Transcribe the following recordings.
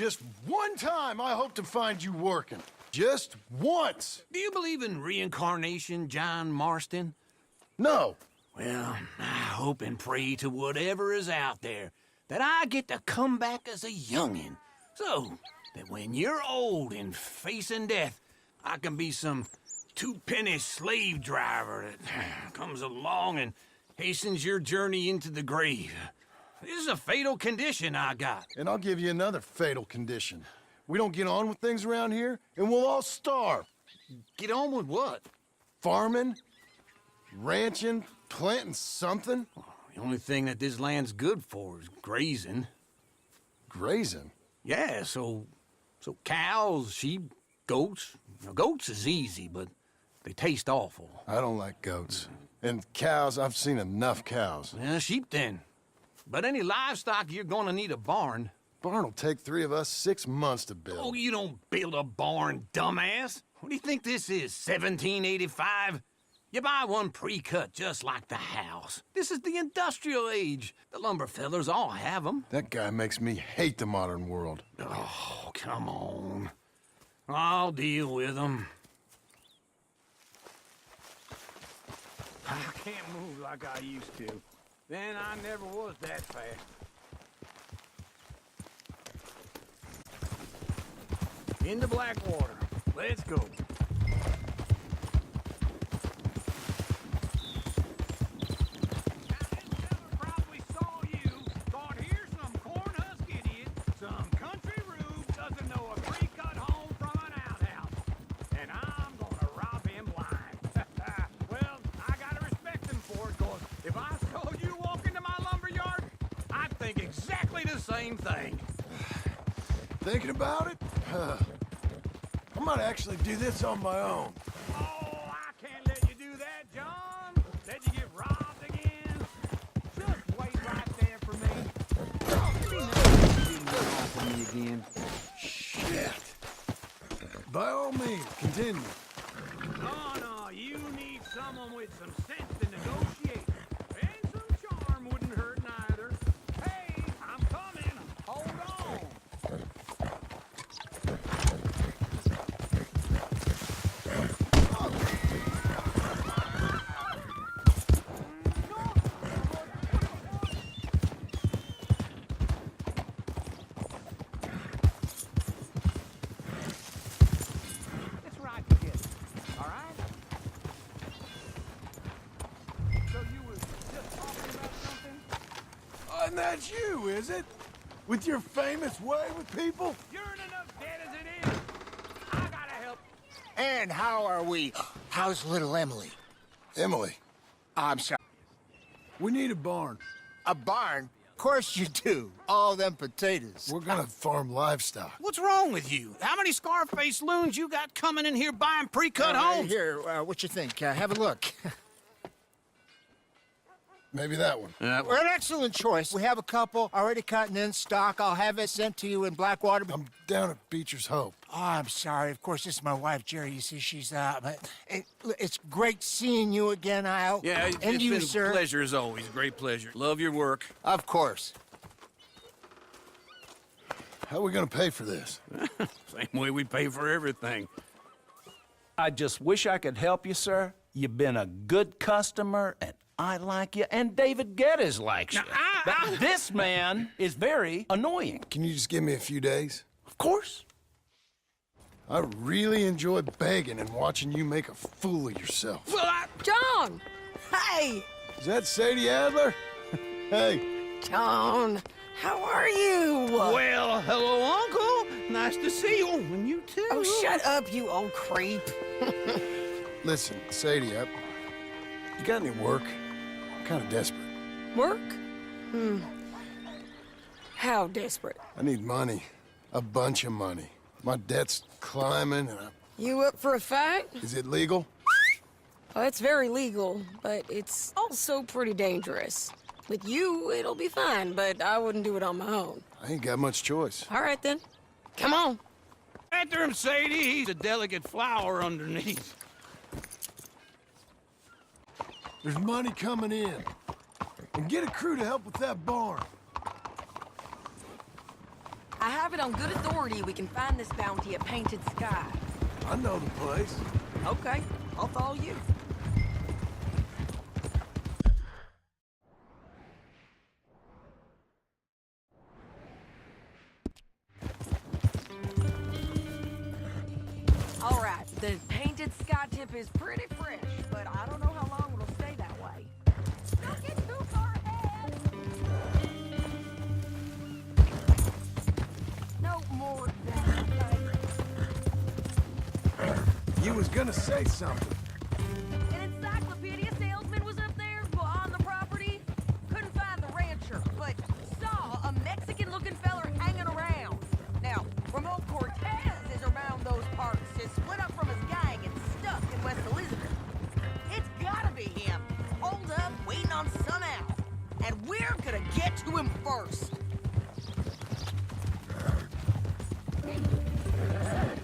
Just one time I hope to find you working. Just once. Do you believe in reincarnation, John Marston? No. Well, I hope and pray to whatever is out there that I get to come back as a youngin', so that when you're old and facing death, I can be some two-penny slave driver that comes along and hastens your journey into the grave. This is a fatal condition I got. And I'll give you another fatal condition. We don't get on with things around here, and we'll all starve. Get on with what? Farming, ranching, planting something. The only thing that this land's good for is grazing. Grazing? Yeah, so cows, sheep, goats. Now, goats is easy, but they taste awful. I don't like goats. And cows, I've seen enough cows. Yeah, sheep then. But any livestock, you're gonna need a barn. Barn will take 3 of us 6 months to build. Oh, you don't build a barn, dumbass. What do you think this is, 1785? You buy one pre-cut just like the house. This is the industrial age. The lumber fellers all have them. That guy makes me hate the modern world. Oh, come on. I'll deal with them. I can't move like I used to. Then I never was that fast. Into Blackwater. Let's go. Probably saw you. Thought here's some corn-husk idiot. Some country rube doesn't know a pre-cut home from an outhouse. And I'm gonna rob him blind. Well, I gotta respect him for it, cause if I saw you walk into my lumberyard, I'd think exactly the same thing. Thinking about it? I might actually do this on my own. Oh, I can't let you do that, John. Let you get robbed again. Just wait right there for me. For me again. Shit. By all means, continue. No, you need someone with some sense to negotiate. And some charm wouldn't hurt neither. Hey, I'm coming. Hold on. It's right to get it. All right? So you were just talking about something? And that's you, is it? With your famous way with people? You're in enough debt as it is. I gotta help. And how are we? How's little Emily? Emily, I'm sorry. we need a barn. A barn? Of course you do. All them potatoes. We're gonna farm livestock. What's wrong with you? How many Scarface loons you got coming in here buying pre-cut homes? Here, what you think? Have a look. Maybe that one. We're an excellent choice. We have a couple already cut and in stock. I'll have it sent to you in Blackwater. I'm down at Beecher's Hope. Oh, I'm sorry. Of course, this is my wife, Jerry. You see, she's it's great seeing you again, Al. Yeah, and it's you, been sir. a pleasure as always. Great pleasure. Love your work. Of course. How are we gonna pay for this? Same way we pay for everything. I just wish I could help you, sir. You've been a good customer, and I like you, and David Geddes likes you. But this man is very annoying. Can you just give me a few days? Of course. I really enjoy begging and watching you make a fool of yourself. Well, John! Hey! Is that Sadie Adler? Hey, John, how are you? well, hello, Uncle. Nice to see you. And you too. Oh, shut up, you old creep. listen, Sadie, you got any work? I'm kind of desperate. Work? How desperate? I need money. A bunch of money. My debt's climbing, and You up for a fight? is it legal? Well, it's very legal, but it's also pretty dangerous. With you, it'll be fine, but I wouldn't do it on my own. I ain't got much choice. All right, then. Come on. After him, Sadie. He's a delicate flower underneath. There's money coming in. And get a crew to help with that barn. I I have it on good authority we can find this bounty at Painted Sky. I know the place. Okay, I'll follow you. All right, the Painted Sky tip is pretty fresh, but I don't know how long it'll stay that way. Don't get too far ahead! No more than You was gonna say something. An encyclopedia salesman was up there on the property. Couldn't find the rancher, but saw a Mexican-looking feller hanging around. Now, Ramon Cortez is around those parts, is split up from his gang and stuck in West Elizabeth. It's gotta be him, holed up, waiting on some out. And we're gonna get to him first.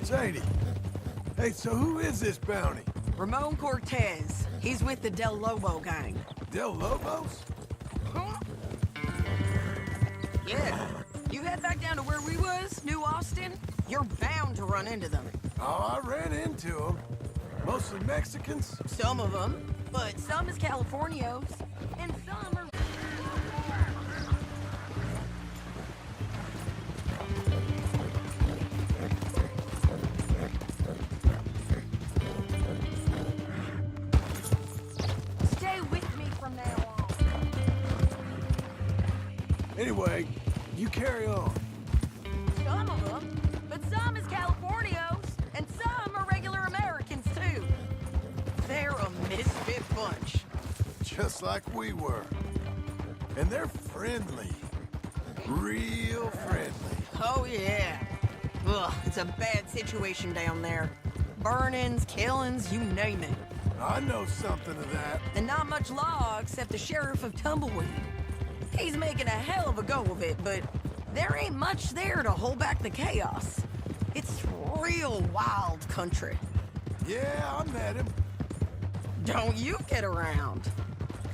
Sadie. Hey, so who is this bounty? Ramon Cortez. He's with the Del Lobo gang. Del Lobos? Huh? Yeah. You head back down to where we was, New Austin, you're bound to run into them. Oh, I ran into them. Mostly Mexicans. Some of them, but some is Californios, and some are... Stay with me from now on. Anyway, you carry on. Some of them, but some is Californios, and some are regular Americans too. They're a misfit bunch. Just like we were. And they're friendly. Real friendly. Oh yeah. Ugh, it's a bad situation down there. Burnings, killings, you name it. I know something of that. And not much law except the sheriff of Tumbleweed. He's making a hell of a go of it, but there ain't much there to hold back the chaos. It's real wild country. Yeah, I met him. Don't you get around.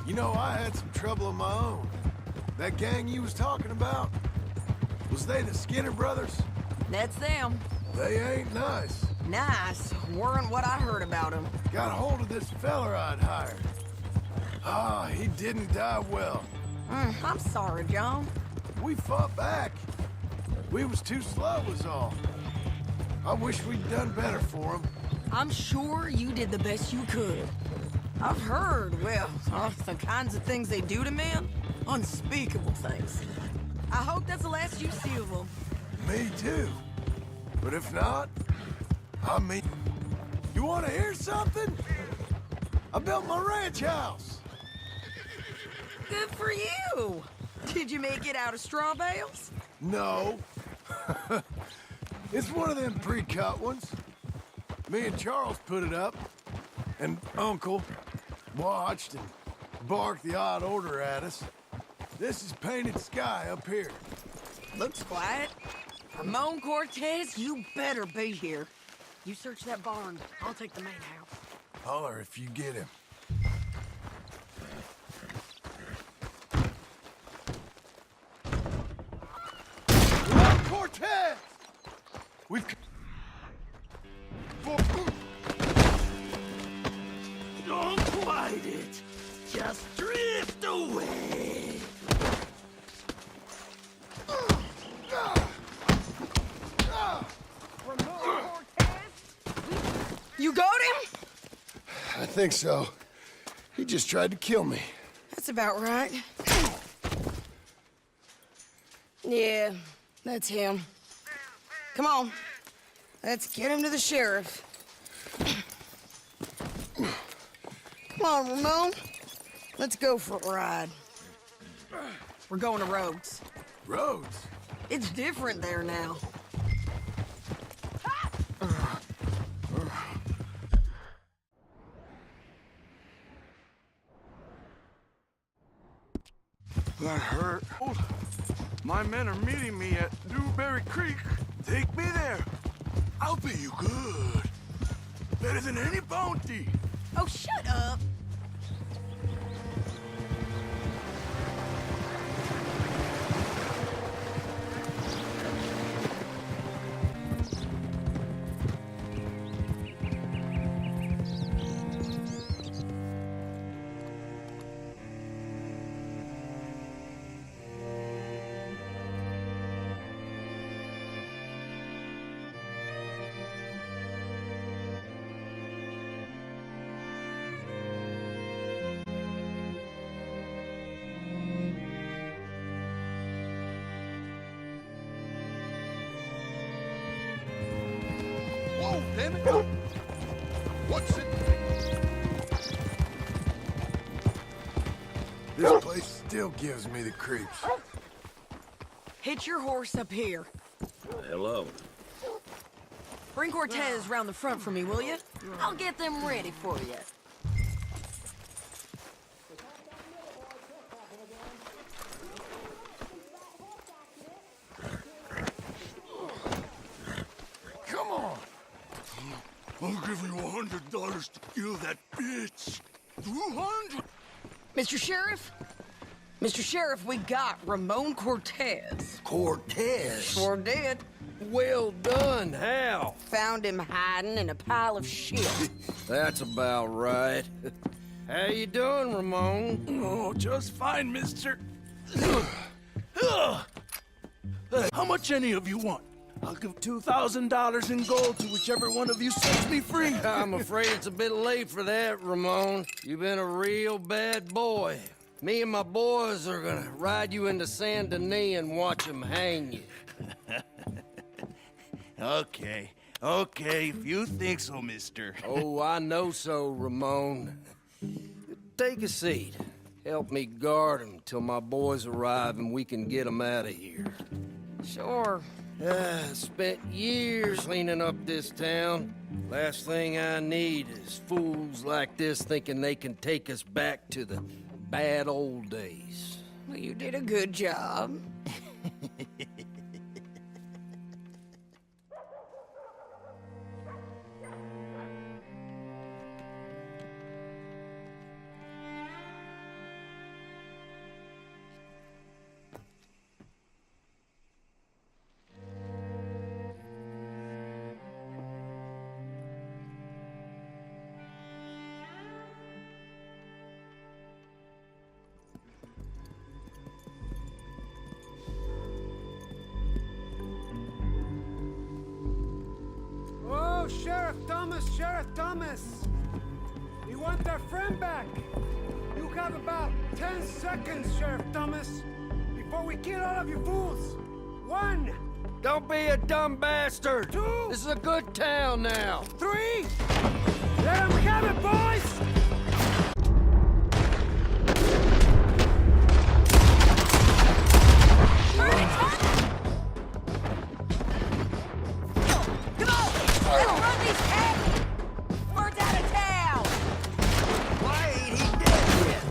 You know, I had some trouble of my own. That gang you was talking about, was they the Skinner brothers? That's them. They ain't nice. Nice. Weren't what I heard about them. Got hold of this feller I'd hired. Ah, he didn't die well. I'm sorry, John. We fought back. We was too slow was all. I wish we'd done better for him. I'm sure you did the best you could. I've heard, well, the kinds of things they do to men. Unspeakable things. I hope that's the last you see of them. Me too. But if not, I mean, you want to hear something? I built my ranch house. Good for you. Did you make it out of straw bales? No. It's one of them pre-cut ones. Me and Charles put it up, and Uncle watched and barked the odd order at us. This is Painted Sky up here. Looks quiet. Ramon Cortez, you better be here. You search that barn. I'll take the main house. Holler if you get him. Ramon Cortez! We've... Don't fight it. Just drift away. You got him? I think so. He just tried to kill me. That's about right. Yeah, that's him. Come on. Let's get him to the sheriff. Come on, Ramon. Let's go for a ride. We're going to Rhodes. Rhodes? It's different there now. That hurt. My men are meeting me at Newberry Creek. Take me there. I'll pay you good. Better than any bounty. Oh, shut up. damn it! What's it? This place still gives me the creeps. Hitch your horse up here. Hello. Bring Cortez round the front for me, will you? I'll get them ready for you. Come on. I'll give you $100 to kill that bitch. 200. Mr. Sheriff? Mr. Sheriff, we got Ramon Cortez. Cortez? Sure did. Well done, Hal. Found him hiding in a pile of shit. That's about right. How you doing, Ramon? Oh, just fine, mister. Hey, how much any of you want? I'll give $2,000 in gold to whichever one of you sets me free. I'm afraid it's a bit late for that, Ramon. You've been a real bad boy. Me and my boys are gonna ride you into Saint Denis and watch them hang you. Okay, if you think so, mister. Oh, I know so, Ramon. Take a seat. Help me guard them till my boys arrive and we can get them out of here. Sure. Spent years cleaning up this town. Last thing I need is fools like this thinking they can take us back to the bad old days. Well, you did a good job. Oh, Sheriff Thomas! We want our friend back! You have about 10 seconds, Sheriff Thomas, before we kill all of you fools! 1, Don't be a dumb bastard! 2, This is a good town now! 3! Let them have it, boys! Come on! Let's run these cats! Word's out of town! Why ain't he dead yet?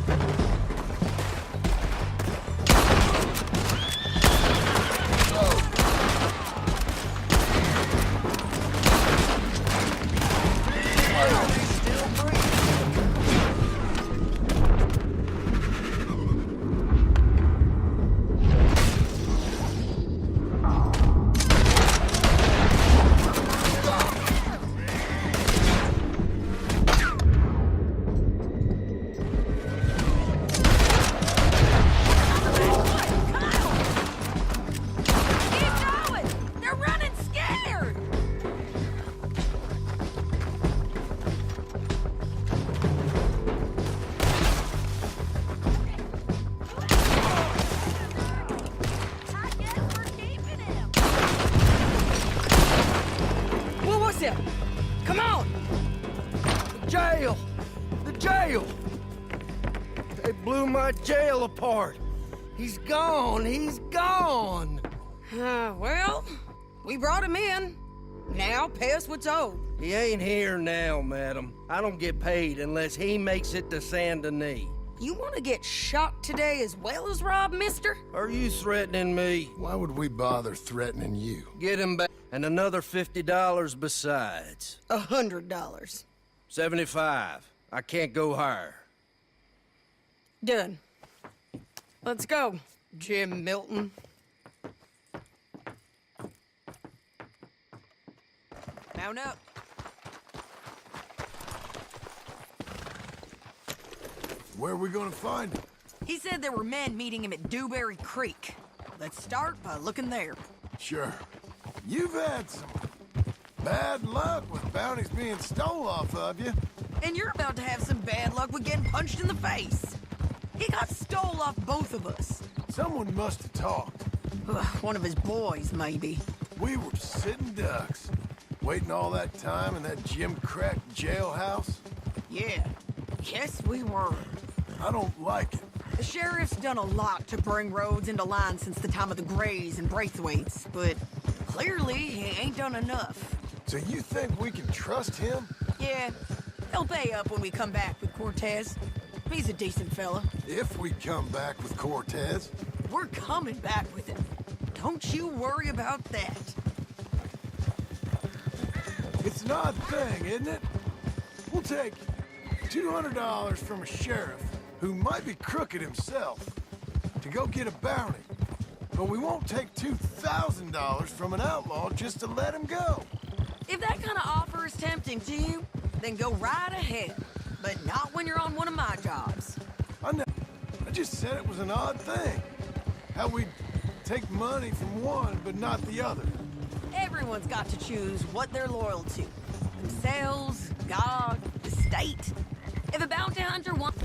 Keep going! They're running scared! I guess we're keeping him. What was it? Come on! Jail! The jail! They blew my jail apart. He's gone! He's gone! Well, we brought him in. Now pay us what's owed. He ain't here now, madam. I don't get paid unless he makes it to Saint Denis. You want to get shot today as well as Rob, mister? Are you threatening me? Why would we bother threatening you? Get him back. And another $50 besides. $100. 75. I can't go higher. Done. Let's go, Jim Milton. Mount up. Where are we gonna find him? He said there were men meeting him at Dewberry Creek. Let's start by looking there. Sure. You've had some bad luck with bounties being stole off of you. And you're about to have some bad luck with getting punched in the face. He got stole off both of us. Someone must have talked. Ugh, one of his boys, maybe. We were sitting ducks. Waiting all that time in that Jim Crack jailhouse? Yeah. Yes, we were. I don't like it. The sheriff's done a lot to bring roads into line since the time of the Grays and Braithwaites, but clearly he ain't done enough. So you think we can trust him? Yeah, he'll pay up when we come back with Cortez. He's a decent fella. If we come back with Cortez. We're coming back with him. Don't you worry about that. It's an odd thing, isn't it? We'll take $200 from a sheriff who might be crooked himself to go get a bounty. But we won't take $2,000 from an outlaw just to let him go. If that kind of offer is tempting to you, then go right ahead. But not when you're on one of my jobs. I just said it was an odd thing. How we take money from one but not the other. Everyone's got to choose what they're loyal to. Themselves, God, the state. If a bounty hunter wants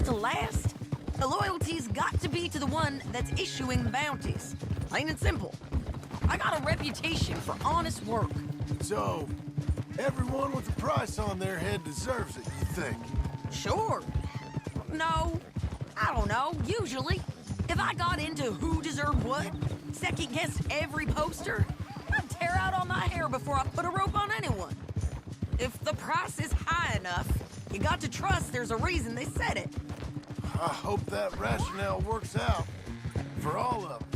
to last, the loyalty's got to be to the one that's issuing the bounties. Plain and simple. I got a reputation for honest work. So, everyone with a price on their head deserves it, you think? Sure. No, I don't know, usually. If I got into who deserved what, second-guessed every poster, I'd tear out all my hair before I put a rope on anyone. If the price is high enough, you got to trust there's a reason they said it. I hope that rationale works out for all of us.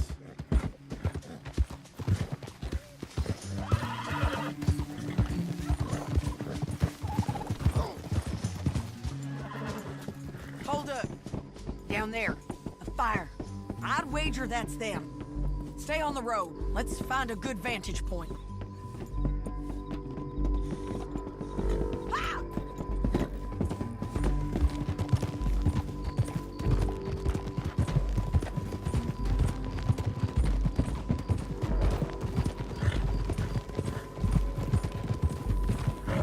Hold up. Down there. A fire. I'd wager that's them. Stay on the road. Let's find a good vantage point. Ah!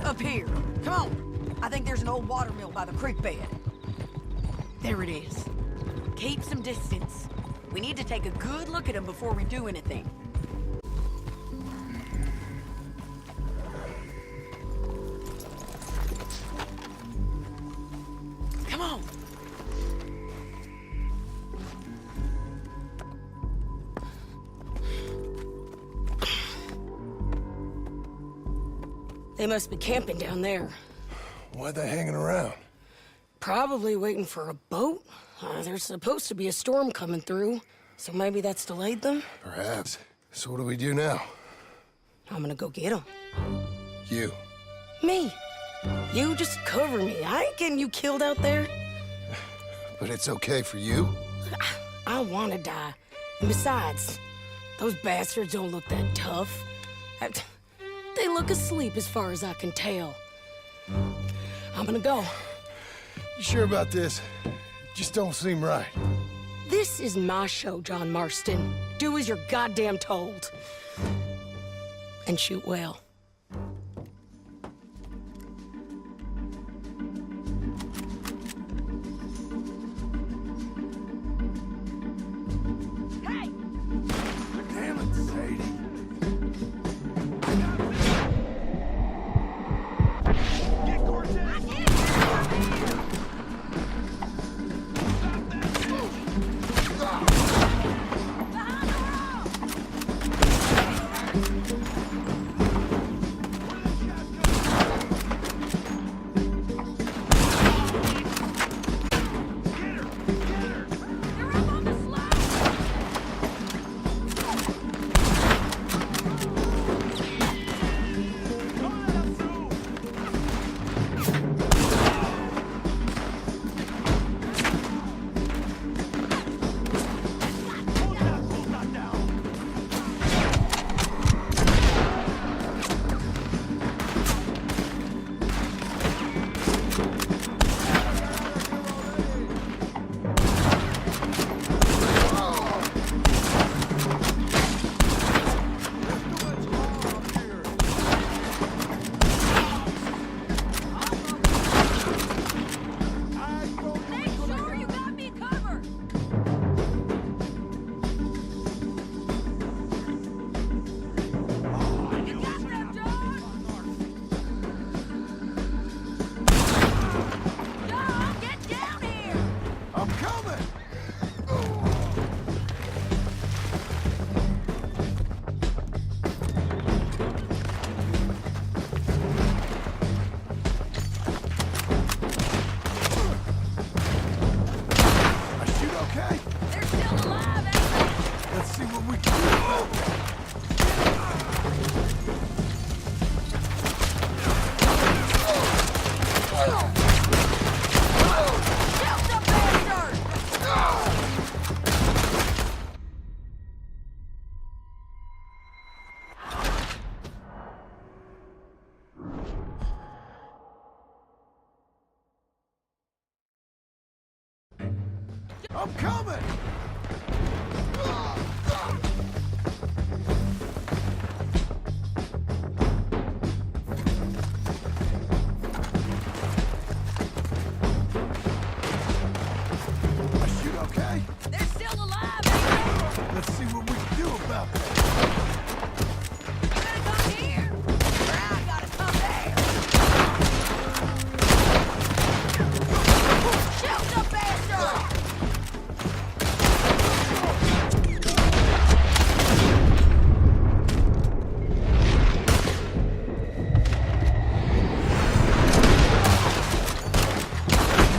Up here. Come on. I think there's an old water mill by the creek bed. There it is. Keep some distance. We need to take a good look at him before we do anything. Come on. They must be camping down there. Why are they hanging around? Probably waiting for a boat. There's supposed to be a storm coming through, so maybe that's delayed them? Perhaps. So what do we do now? I'm gonna go get them. You. Me. You just cover me. I ain't getting you killed out there. But it's okay for you? I wanna die. And besides, those bastards don't look that tough. They look asleep as far as I can tell. I'm gonna go. You sure about this? Just don't seem right. This is my show, John Marston. Do as you're goddamn told. And shoot well. Hey! Damn it, Sadie. Get Cortez! I'm coming! I shoot okay? They're still alive, ain't they? Let's see what we can do about that. You gotta come here, or I gotta come there. Shoot the bastard!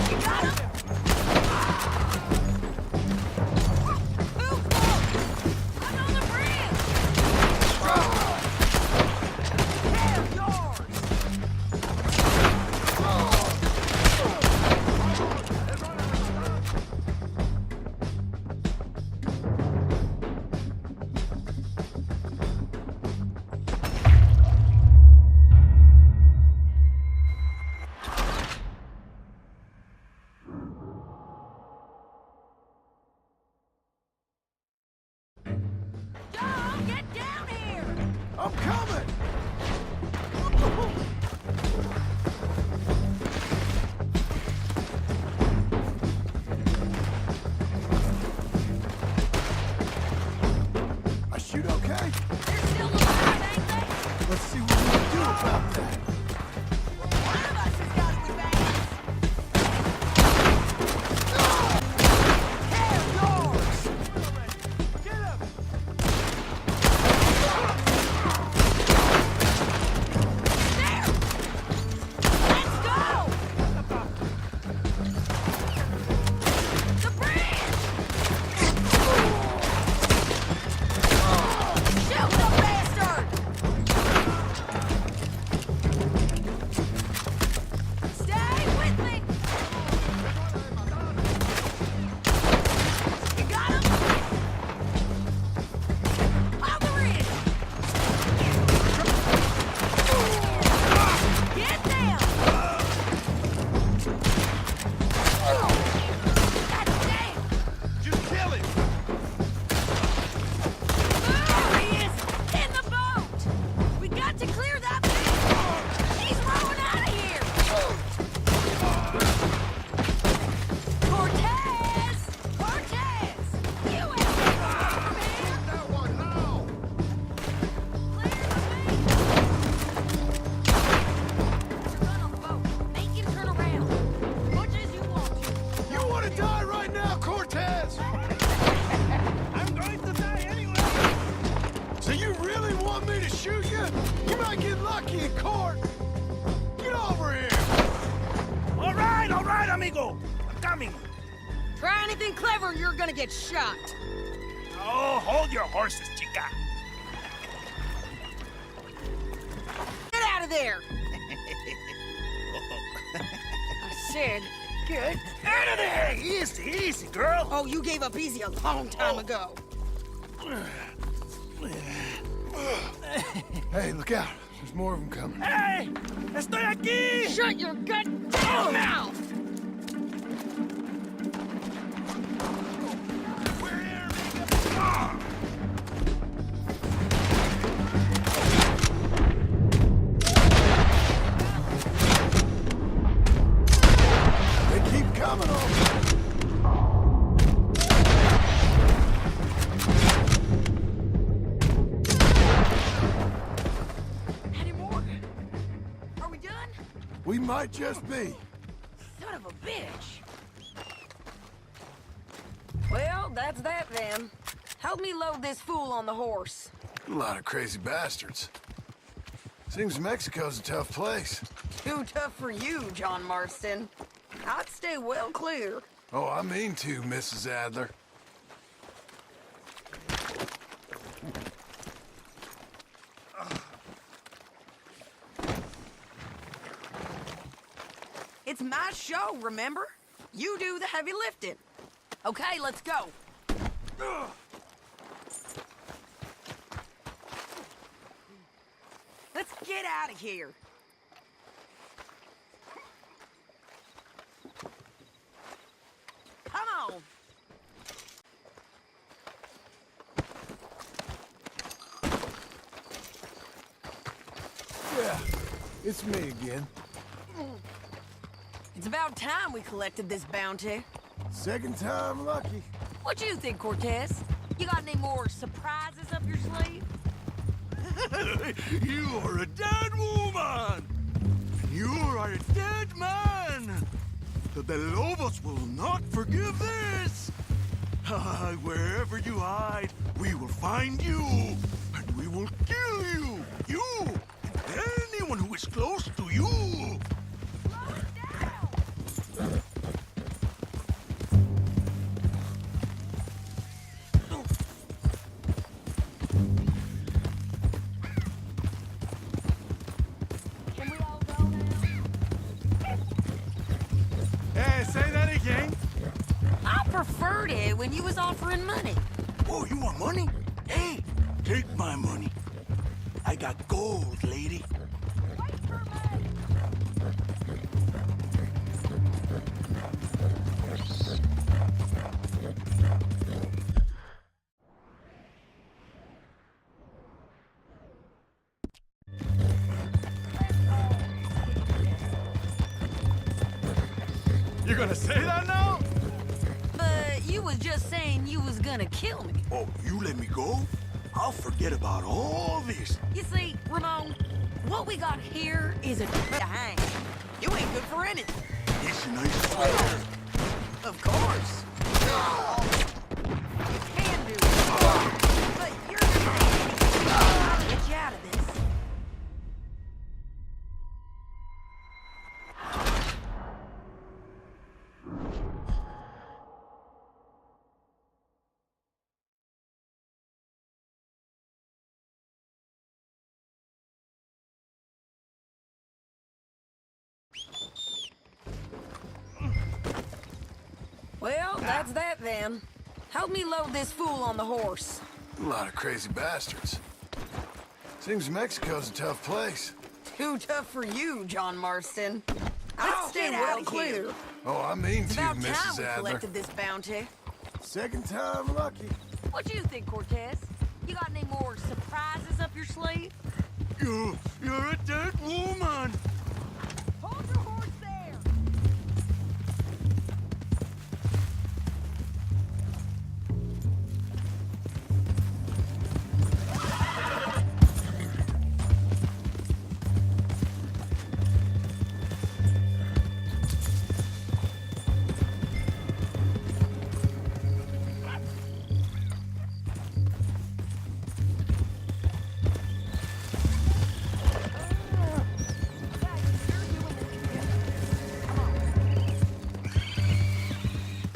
You got him? Too close! I'm on the bridge! Hell, yours! John, get down here! I'm coming! I shoot okay? They're still alive, ain't they? Let's see what we can do about that. One of us has got to advance. Hell, yours! Get him! There! Let's go! The bridge! Shoot the bastard! Stay with me! You got him? On the ridge! Get down! God damn! Just kill him! There he is! In the boat! We got to clear that thing! He's rolling out of here! Cortez! Cortez! You ain't getting away from here! That one now! Clear the way! You're on the boat. Make him turn around. Much as you want to. You want to die right now, Cortez? I'm going to die anyway! So you really want me to shoot you? You might get lucky in court. Get over here. All right, amigo! I'm coming! Try anything clever and you're gonna get shot. Oh, hold your horses, chica! Get out of there! I said, get Out of there! Easy, easy, girl! Oh, you gave up easy a long time ago. Hey, look out. There's more of them coming. Hey! Estoy aquí! Shut your goddamn mouth! We're here, amigo! They keep coming on me. Any more? Are we done? We might just be. Son of a bitch. Well, that's that then. Help me load this fool on the horse. A lot of crazy bastards. Seems Mexico's a tough place. Too tough for you, John Marston. I'd stay well clear. Oh, I mean to, Mrs. Adler. It's my show, remember? You do the heavy lifting. Okay, let's go. Let's get out of here. Come on. It's me again. It's about time we collected this bounty. Second time lucky. What you think, Cortez? You got any more surprises up your sleeve? You are a dead woman! You are a dead man! The Lobos will not forgive this! Wherever you hide, we will find you, and we will kill you! You! And anyone who is close to you! Slow down! Can we all go now? Hey, say that again! I preferred it when you was offering money. Oh, you want money? Hey, take my money. I got gold, lady. Wait for me! You gonna say that now? But you was just saying you was gonna kill me. Oh, you let me go? I'll forget about all this. You see, Ramon, what we got here is a to hang. You ain't good for anything. It's a nice sweater. Of course. You can do it. But you're not anything. I'll get you out of this. Well, that's that then. Help me load this fool on the horse. A lot of crazy bastards. Seems Mexico's a tough place. Too tough for you, John Marston. I'd stay well clear. Oh, I mean It's to, about time Mrs. we Adler. collected this bounty. Second time lucky. What you think, Cortez? You got any more surprises up your sleeve? You're a dead woman. Hold your horse there.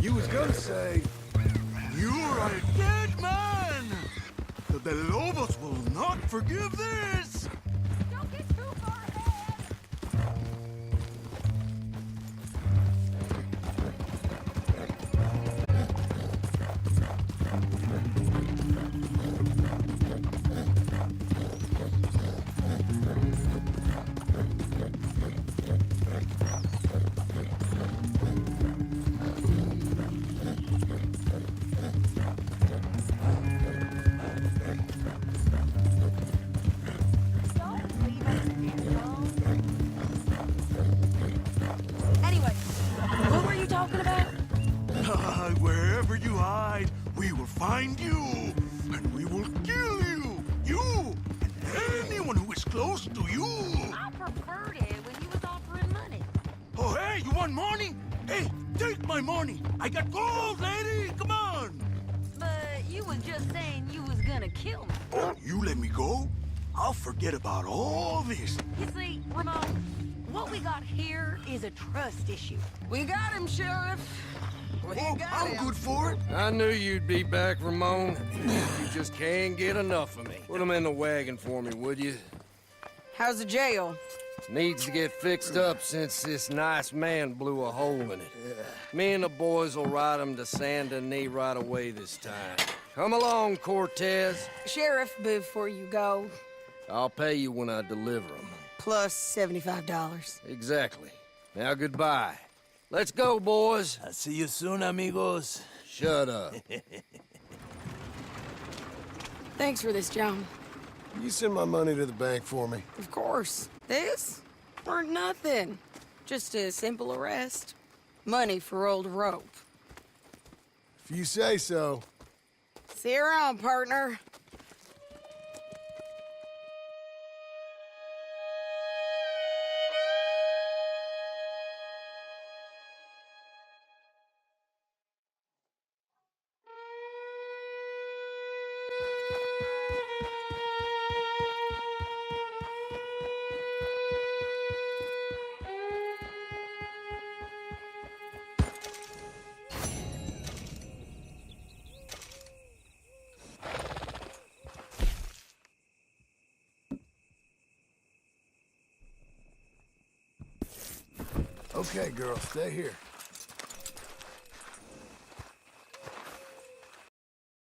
You was gonna say, You are a dead man. The Lobos will not forgive this. Don't get too far ahead. Don't leave us here alone. Anyway, what were you talking about? Wherever you hide, we will find you, and we will kill you. You and anyone who is close to you. I preferred it when you was offering money. Oh, hey, you want money? Hey, take my money. I got gold, lady. Come on. But you was just saying you was gonna kill me. Oh, you let me go? I'll forget about all this. You see, Ramon, what we got here is a trust issue. We got him, Sheriff. We Oh, got I'm him. good for it. I knew you'd be back, Ramon. You just can't get enough of me. Put him in the wagon for me, would you? How's the jail? Needs to get fixed up since this nice man blew a hole in it. Me and the boys will ride him to Saint Denis right away this time. Come along, Cortez. Sheriff, before you go, I'll pay you when I deliver him. plus $75. Exactly. Now, goodbye. Let's go, boys. I'll see you soon, amigos. Shut up. Thanks for this, John. you send my money to the bank for me. Of course. This? Weren't nothing. Just a simple arrest. Money for old rope. If you say so. See you around, partner. Okay, girl, stay here.